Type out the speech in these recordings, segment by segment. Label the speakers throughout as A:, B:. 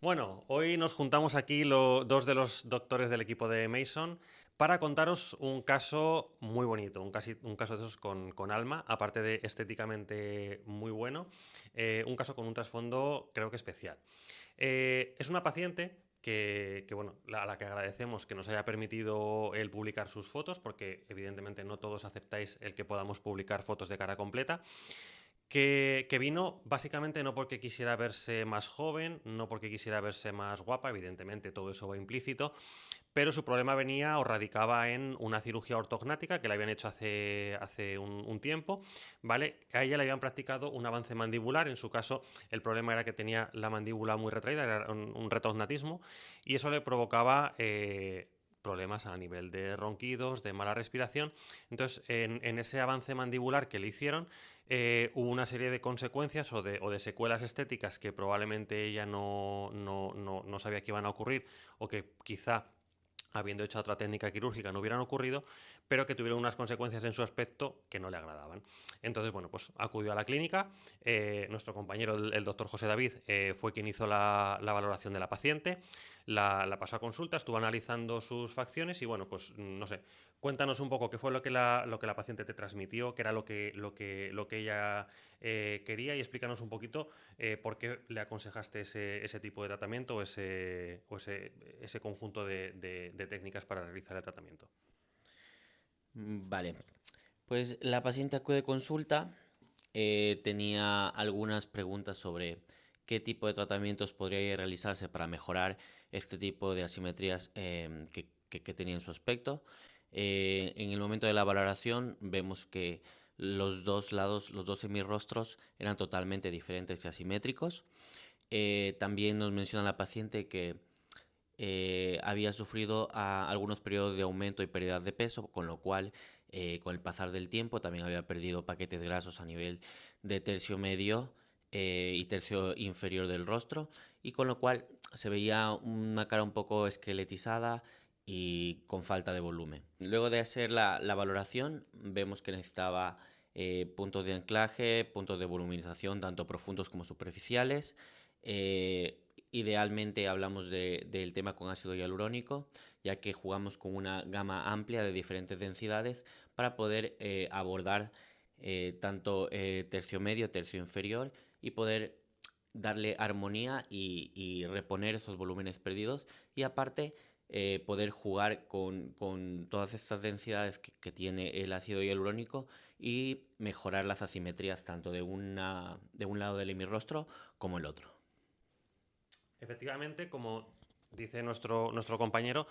A: Bueno, hoy nos juntamos aquí dos de los doctores del equipo de Mason para contaros un caso muy bonito, un caso de esos con alma, aparte de estéticamente muy bueno, un caso con un trasfondo creo que especial. Es una paciente bueno, a la que agradecemos que nos haya permitido el publicar sus fotos, porque evidentemente no todos aceptáis el que podamos publicar fotos de cara completa. Que vino básicamente no porque quisiera verse más joven, no porque quisiera verse más guapa, evidentemente todo eso va implícito, pero su problema venía o radicaba en una cirugía ortognática que le habían hecho hace un tiempo, ¿vale? A ella le habían practicado un avance mandibular, en su caso el problema era que tenía la mandíbula muy retraída, era un retornatismo, y eso le provocaba problemas a nivel de ronquidos, de mala respiración. Entonces, en ese avance mandibular que le hicieron, hubo una serie de consecuencias o de secuelas estéticas que probablemente ella no sabía que iban a ocurrir o que quizá habiendo hecho otra técnica quirúrgica no hubieran ocurrido, pero que tuvieron unas consecuencias en su aspecto que no le agradaban. Entonces, bueno, pues acudió a la clínica, nuestro compañero, el doctor José David, fue quien hizo la valoración de la paciente, la pasó a consulta, estuvo analizando sus facciones y, bueno, pues no sé, cuéntanos un poco qué fue lo que la paciente te transmitió, qué era lo que ella quería y explícanos un poquito por qué le aconsejaste ese tipo de tratamiento ese conjunto de técnicas para realizar el tratamiento.
B: Vale, pues la paciente acude a consulta, tenía algunas preguntas sobre qué tipo de tratamientos podría realizarse para mejorar este tipo de asimetrías que tenía en su aspecto. En el momento de la valoración vemos que los dos lados, los dos semirrostros eran totalmente diferentes y asimétricos. También nos menciona la paciente que había sufrido algunos periodos de aumento y pérdida de peso, con lo cual con el pasar del tiempo también había perdido paquetes grasos a nivel de tercio medio y tercio inferior del rostro, y con lo cual se veía una cara un poco esqueletizada y con falta de volumen. Luego de hacer la valoración, vemos que necesitaba puntos de anclaje, puntos de voluminización, tanto profundos como superficiales. Idealmente hablamos del tema con ácido hialurónico, ya que jugamos con una gama amplia de diferentes densidades para poder abordar tanto tercio medio, tercio inferior y poder darle armonía y reponer esos volúmenes perdidos, y aparte poder jugar con todas estas densidades que tiene el ácido hialurónico y mejorar las asimetrías tanto de un lado del hemirrostro como el otro.
A: Efectivamente, como dice nuestro compañero,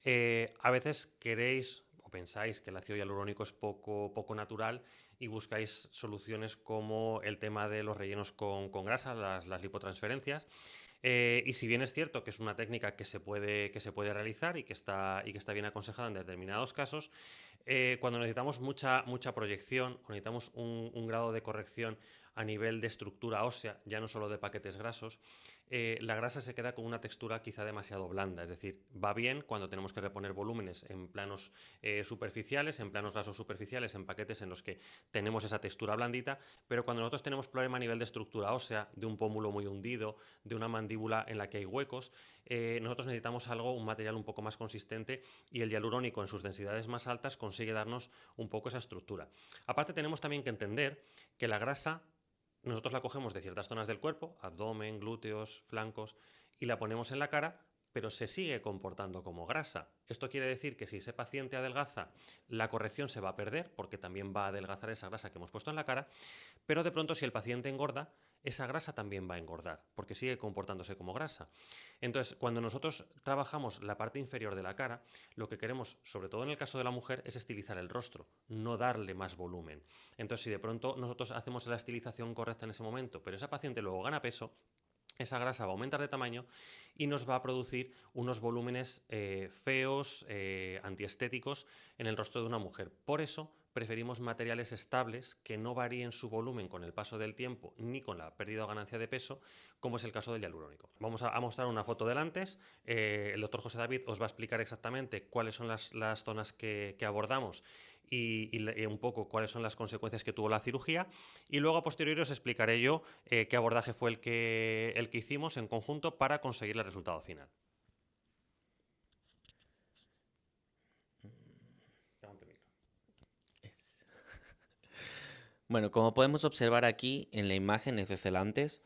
A: a veces queréis o pensáis que el ácido hialurónico es poco natural y buscáis soluciones como el tema de los rellenos con grasa, las lipotransferencias. Y si bien es cierto que es una técnica que se puede realizar y que está bien aconsejada en determinados casos, cuando necesitamos mucha proyección o necesitamos un grado de corrección a nivel de estructura ósea, ya no solo de paquetes grasos, la grasa se queda con una textura quizá demasiado blanda. Es decir, va bien cuando tenemos que reponer volúmenes en planos superficiales, en planos grasos superficiales, en paquetes en los que tenemos esa textura blandita, pero cuando nosotros tenemos problema a nivel de estructura ósea, de un pómulo muy hundido, de una mandíbula en la que hay huecos, nosotros necesitamos un material un poco más consistente, y el hialurónico en sus densidades más altas consigue darnos un poco esa estructura. Aparte tenemos también que entender que la grasa nosotros la cogemos de ciertas zonas del cuerpo, abdomen, glúteos, flancos, y la ponemos en la cara, pero se sigue comportando como grasa. Esto quiere decir que si ese paciente adelgaza, la corrección se va a perder, porque también va a adelgazar esa grasa que hemos puesto en la cara, pero de pronto si el paciente engorda, esa grasa también va a engordar, porque sigue comportándose como grasa. Entonces, cuando nosotros trabajamos la parte inferior de la cara, lo que queremos, sobre todo en el caso de la mujer, es estilizar el rostro, no darle más volumen. Entonces, si de pronto nosotros hacemos la estilización correcta en ese momento, pero esa paciente luego gana peso, esa grasa va a aumentar de tamaño y nos va a producir unos volúmenes feos, antiestéticos en el rostro de una mujer. Por eso preferimos materiales estables que no varíen su volumen con el paso del tiempo ni con la pérdida o ganancia de peso, como es el caso del hialurónico. Vamos a mostrar una foto del antes. El doctor José David os va a explicar exactamente cuáles son las zonas que abordamos y un poco cuáles son las consecuencias que tuvo la cirugía. Y luego a posteriori os explicaré yo qué abordaje fue el que hicimos en conjunto para conseguir el resultado final.
B: Bueno, como podemos observar aquí en la imagen es de Celantes,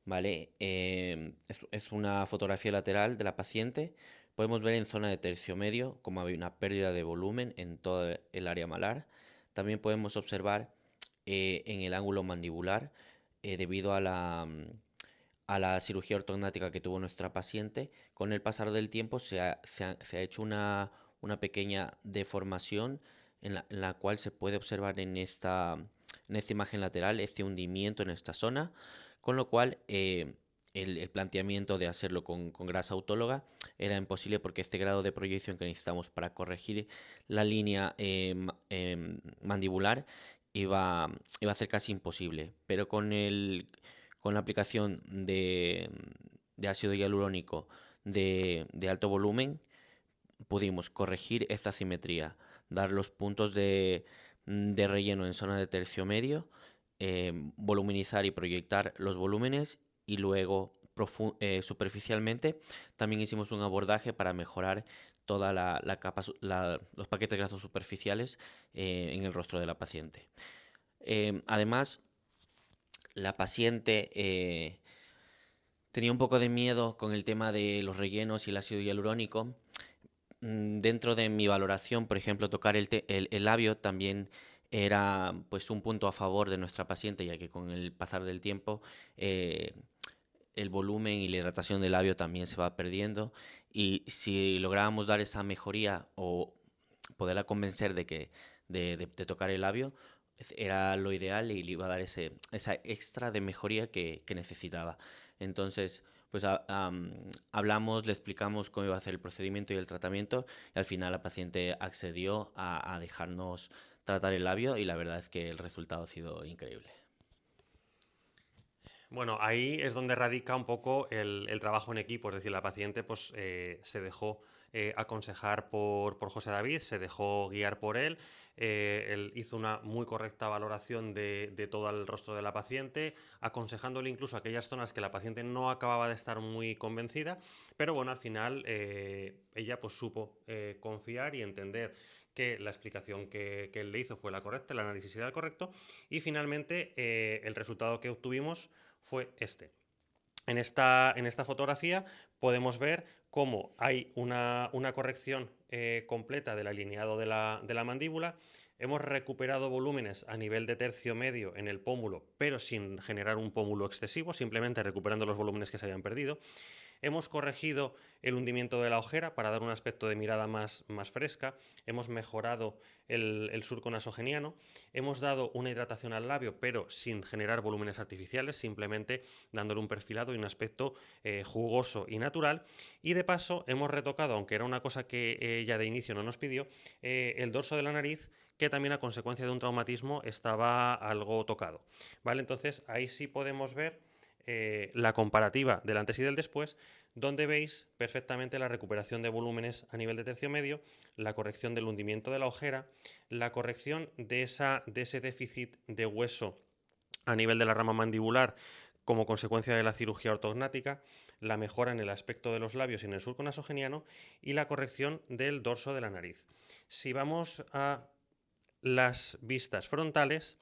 B: ¿vale? Es una fotografía lateral de la paciente. Podemos ver en zona de tercio medio como había una pérdida de volumen en todo el área malar. También podemos observar en el ángulo mandibular, debido a la cirugía ortognática que tuvo nuestra paciente, con el pasar del tiempo se ha hecho una pequeña deformación en la cual se puede observar en esta imagen lateral este hundimiento en esta zona, con lo cual el planteamiento de hacerlo con grasa autóloga era imposible porque este grado de proyección que necesitamos para corregir la línea mandibular iba a ser casi imposible. Pero con la aplicación de ácido hialurónico de alto volumen pudimos corregir esta simetría, dar los puntos de relleno en zona de tercio medio, voluminizar y proyectar los volúmenes y luego superficialmente también hicimos un abordaje para mejorar toda la capa, los paquetes grasos superficiales en el rostro de la paciente. Además, la paciente tenía un poco de miedo con el tema de los rellenos y el ácido hialurónico. Dentro de mi valoración, por ejemplo, tocar el labio también era pues un punto a favor de nuestra paciente, ya que con el pasar del tiempo el volumen y la hidratación del labio también se va perdiendo, y si lográbamos dar esa mejoría o poderla convencer de tocar el labio, era lo ideal y le iba a dar esa extra de mejoría que necesitaba. Entonces, pues hablamos, le explicamos cómo iba a ser el procedimiento y el tratamiento, y al final la paciente accedió a dejarnos tratar el labio, y la verdad es que el resultado ha sido increíble.
A: Bueno, ahí es donde radica un poco el trabajo en equipo, es decir, la paciente pues, se dejó aconsejar por José David, se dejó guiar por él. Él hizo una muy correcta valoración de todo el rostro de la paciente, aconsejándole incluso aquellas zonas que la paciente no acababa de estar muy convencida, pero bueno, al final ella pues supo confiar y entender que la explicación que él le hizo fue la correcta, el análisis era el correcto, y finalmente el resultado que obtuvimos fue este. En esta fotografía podemos ver cómo hay una corrección completa del alineado de la mandíbula. Hemos recuperado volúmenes a nivel de tercio medio en el pómulo, pero sin generar un pómulo excesivo, simplemente recuperando los volúmenes que se habían perdido. Hemos corregido el hundimiento de la ojera para dar un aspecto de mirada más fresca. Hemos mejorado el surco nasogeniano. Hemos dado una hidratación al labio, pero sin generar volúmenes artificiales, simplemente dándole un perfilado y un aspecto jugoso y natural. Y de paso hemos retocado, aunque era una cosa que ella de inicio no nos pidió, el dorso de la nariz, que también a consecuencia de un traumatismo estaba algo tocado. ¿Vale? Entonces ahí sí podemos ver la comparativa del antes y del después, donde veis perfectamente la recuperación de volúmenes a nivel de tercio medio, la corrección del hundimiento de la ojera, la corrección de ese déficit de hueso a nivel de la rama mandibular como consecuencia de la cirugía ortognática, la mejora en el aspecto de los labios y en el surco nasogeniano, y la corrección del dorso de la nariz. Si vamos a las vistas frontales,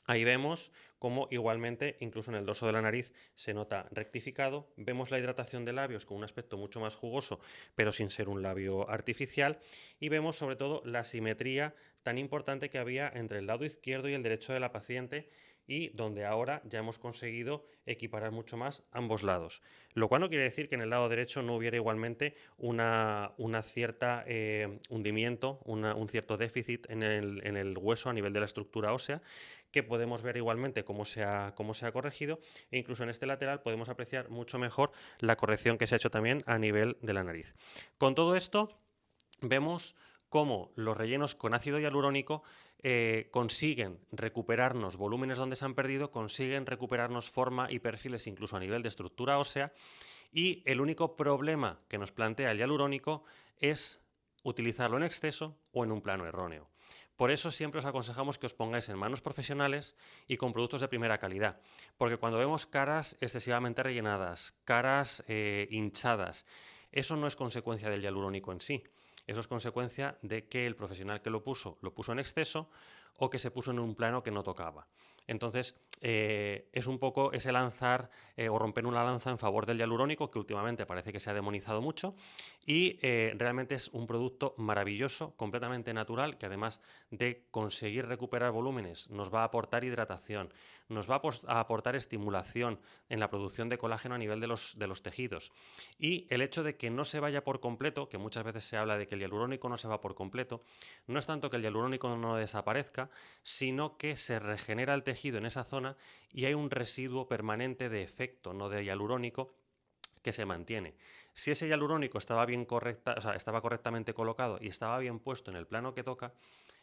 A: ahí vemos cómo igualmente, incluso en el dorso de la nariz, se nota rectificado. Vemos la hidratación de labios con un aspecto mucho más jugoso, pero sin ser un labio artificial. Y vemos sobre todo la simetría tan importante que había entre el lado izquierdo y el derecho de la paciente, y donde ahora ya hemos conseguido equiparar mucho más ambos lados. Lo cual no quiere decir que en el lado derecho no hubiera igualmente una cierta hundimiento, un cierto déficit en el hueso a nivel de la estructura ósea, que podemos ver igualmente cómo se ha corregido, e incluso en este lateral podemos apreciar mucho mejor la corrección que se ha hecho también a nivel de la nariz. Con todo esto vemos cómo los rellenos con ácido hialurónico consiguen recuperarnos volúmenes donde se han perdido, consiguen recuperarnos forma y perfiles incluso a nivel de estructura ósea, y el único problema que nos plantea el hialurónico es utilizarlo en exceso o en un plano erróneo. Por eso siempre os aconsejamos que os pongáis en manos profesionales y con productos de primera calidad, porque cuando vemos caras excesivamente rellenadas, caras hinchadas, eso no es consecuencia del hialurónico en sí. Eso es consecuencia de que el profesional que lo puso en exceso o que se puso en un plano que no tocaba. Entonces, es un poco ese lanzar o romper una lanza en favor del hialurónico, que últimamente parece que se ha demonizado mucho, y realmente es un producto maravilloso, completamente natural, que además de conseguir recuperar volúmenes, nos va a aportar hidratación, nos va a aportar estimulación en la producción de colágeno a nivel de los tejidos. Y el hecho de que no se vaya por completo, que muchas veces se habla de que el hialurónico no se va por completo, no es tanto que el hialurónico no desaparezca, sino que se regenera el tejido en esa zona y hay un residuo permanente de efecto, no de hialurónico, que se mantiene. Si ese hialurónico estaba estaba correctamente colocado y estaba bien puesto en el plano que toca,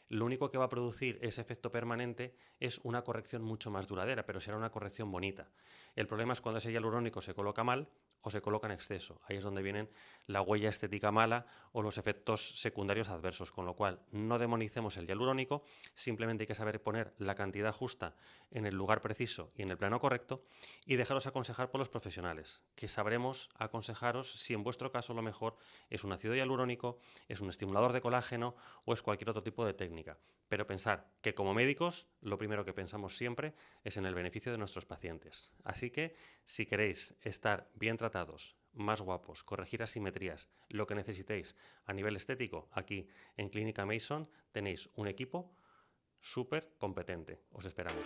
A: lo único que va a producir ese efecto permanente es una corrección mucho más duradera, pero será una corrección bonita. El problema es cuando ese hialurónico se coloca mal o se coloca en exceso. Ahí es donde vienen la huella estética mala o los efectos secundarios adversos, con lo cual no demonicemos el hialurónico, simplemente hay que saber poner la cantidad justa en el lugar preciso y en el plano correcto y dejaros aconsejar por los profesionales, que sabremos aconsejaros si en vuestro caso lo mejor es un ácido hialurónico, es un estimulador de colágeno o es cualquier otro tipo de técnica. Pero pensar que como médicos lo primero que pensamos siempre es en el beneficio de nuestros pacientes. Así que si queréis estar bien tratados, más guapos, corregir asimetrías, lo que necesitéis a nivel estético, aquí en Clínica Mason tenéis un equipo súper competente. Os esperamos.